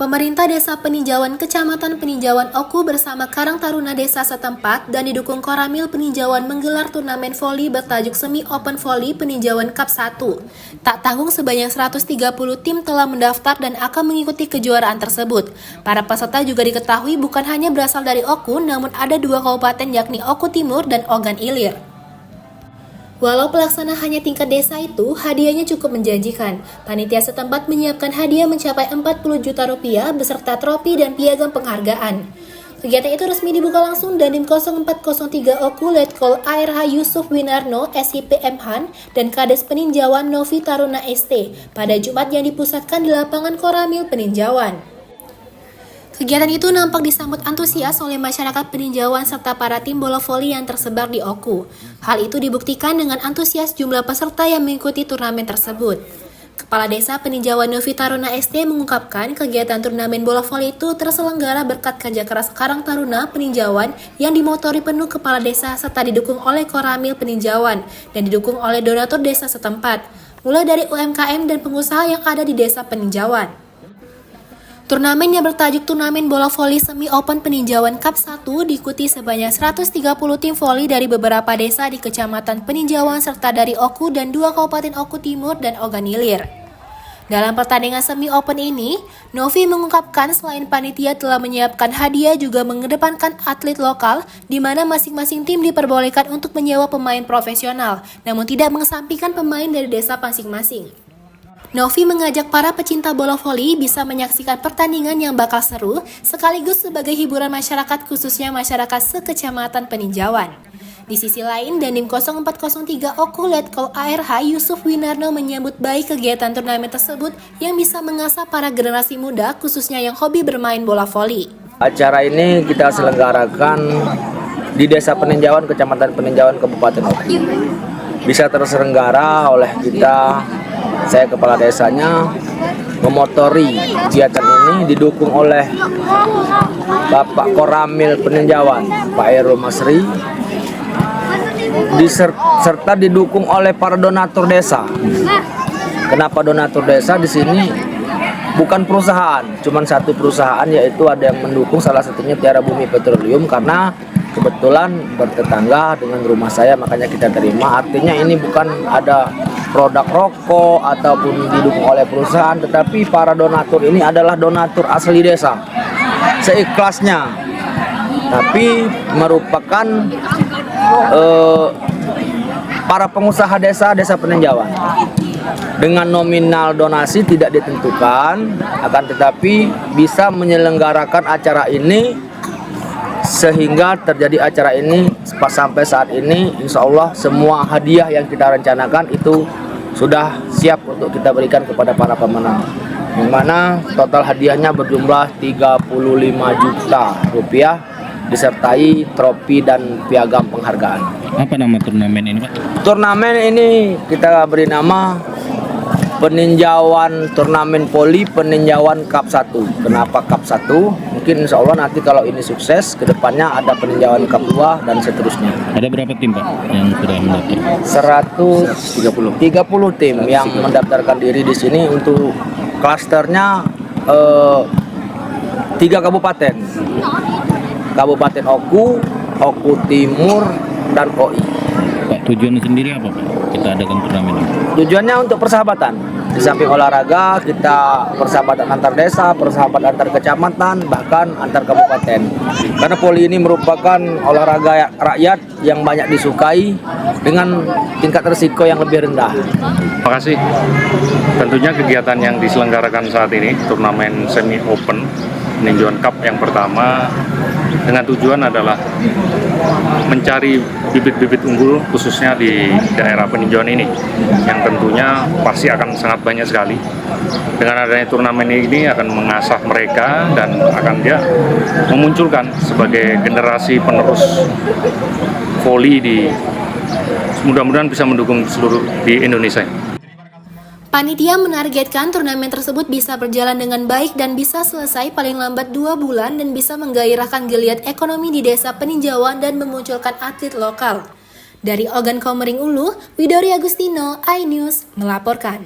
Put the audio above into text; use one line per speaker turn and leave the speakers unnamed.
Pemerintah Desa Peninjauan Kecamatan Peninjauan Oku bersama Karang Taruna Desa setempat dan didukung Koramil Peninjauan menggelar turnamen voli bertajuk Semi Open Volley Peninjauan Cup 1. Tak tanggung sebanyak 130 tim telah mendaftar dan akan mengikuti kejuaraan tersebut. Para peserta juga diketahui bukan hanya berasal dari Oku, namun ada dua kabupaten yakni Oku Timur dan Ogan Ilir. Walau pelaksana hanya tingkat desa itu, hadiahnya cukup menjanjikan. Panitia setempat menyiapkan hadiah mencapai 40 juta rupiah beserta trofi dan piagam penghargaan. Kegiatan itu resmi dibuka langsung Dandim 0403 Oku Letkol ARH Yusuf Winarno SIP Mhan dan Kades Peninjauan Novi Taruna ST pada Jumat yang dipusatkan di lapangan Koramil Peninjauan. Kegiatan itu nampak disambut antusias oleh masyarakat peninjauan serta para tim bola voli yang tersebar di Oku. Hal itu dibuktikan dengan antusias jumlah peserta yang mengikuti turnamen tersebut. Kepala Desa Peninjauan Novi Taruna ST mengungkapkan kegiatan turnamen bola voli itu terselenggara berkat kerja keras Karang Taruna Peninjauan yang dimotori penuh kepala desa serta didukung oleh Koramil Peninjauan dan didukung oleh donatur desa setempat, mulai dari UMKM dan pengusaha yang ada di Desa Peninjauan. Turnamen yang bertajuk Turnamen Bola Voli Semi Open Peninjauan Cup 1 diikuti sebanyak 130 tim voli dari beberapa desa di Kecamatan Peninjauan serta dari Oku dan dua kabupaten Oku Timur dan Ogan Ilir. Dalam pertandingan Semi Open ini, Novi mengungkapkan selain panitia telah menyiapkan hadiah juga mengedepankan atlet lokal di mana masing-masing tim diperbolehkan untuk menyewa pemain profesional, namun tidak mengesampingkan pemain dari desa masing-masing. Novi mengajak para pecinta bola voli bisa menyaksikan pertandingan yang bakal seru sekaligus sebagai hiburan masyarakat khususnya masyarakat sekecamatan Peninjauan. Di sisi lain, Dandim 0403 Oku Letkol ARH Yusuf Winarno menyambut baik kegiatan turnamen tersebut yang bisa mengasah para generasi muda khususnya yang hobi bermain bola voli.
Acara ini kita selenggarakan di Desa Peninjauan, Kecamatan Peninjauan, Kabupaten Oku. Bisa terselenggara oleh kita, saya kepala desanya, memotori kegiatan ini didukung oleh Bapak Koramil Peninjauan, Pak Erul Masri, serta didukung oleh para donatur desa. Kenapa donatur desa di sini? Bukan perusahaan, cuma satu perusahaan yaitu ada yang mendukung, salah satunya Tiara Bumi Petroleum karena kebetulan bertetangga dengan rumah saya, makanya kita terima. Artinya ini bukan ada produk rokok ataupun didukung oleh perusahaan, tetapi para donatur ini adalah donatur asli desa, seikhlasnya, tapi merupakan para pengusaha desa Peninjauan. Dengan nominal donasi tidak ditentukan, akan tetapi bisa menyelenggarakan acara ini sehingga terjadi acara ini sampai saat ini. Insya Allah semua hadiah yang kita rencanakan itu sudah siap untuk kita berikan kepada para pemenang, yang mana total hadiahnya berjumlah 35 juta rupiah disertai trofi dan piagam penghargaan.
Apa nama turnamen ini, Pak?
Turnamen ini kita beri nama Peninjauan Turnamen Voli Peninjauan Cup 1. Kenapa Cup 1? Mungkin insya Allah nanti kalau ini sukses, kedepannya ada Peninjauan Cup 2 dan seterusnya.
Ada berapa tim, Pak, yang sudah mendaftar?
130 tim yang mendaftarkan diri di sini. Untuk klasternya 3 kabupaten. Kabupaten Oku, Oku Timur, dan OI.
Pak, tujuannya sendiri apa, Pak? Kita adakan turnamen ini.
Tujuannya untuk persahabatan. Di samping olahraga, kita persahabatan antar desa, persahabatan antar kecamatan, bahkan antar kabupaten. Karena voli ini merupakan olahraga rakyat yang banyak disukai dengan tingkat risiko yang lebih rendah.
Terima kasih. Tentunya kegiatan yang diselenggarakan saat ini, turnamen semi open Peninjauan Cup yang pertama, dengan tujuan adalah mencari bibit-bibit unggul khususnya di daerah peninjauan ini, yang tentunya pasti akan sangat banyak sekali. Dengan adanya turnamen ini akan mengasah mereka dan akan dia memunculkan sebagai generasi penerus voli di, mudah-mudahan bisa mendukung seluruh di Indonesia.
Panitia menargetkan turnamen tersebut bisa berjalan dengan baik dan bisa selesai paling lambat 2 bulan dan bisa menggairahkan geliat ekonomi di Desa Peninjauan dan memunculkan atlet lokal. Dari Ogan Komering Ulu, Widori Agustino, iNews melaporkan.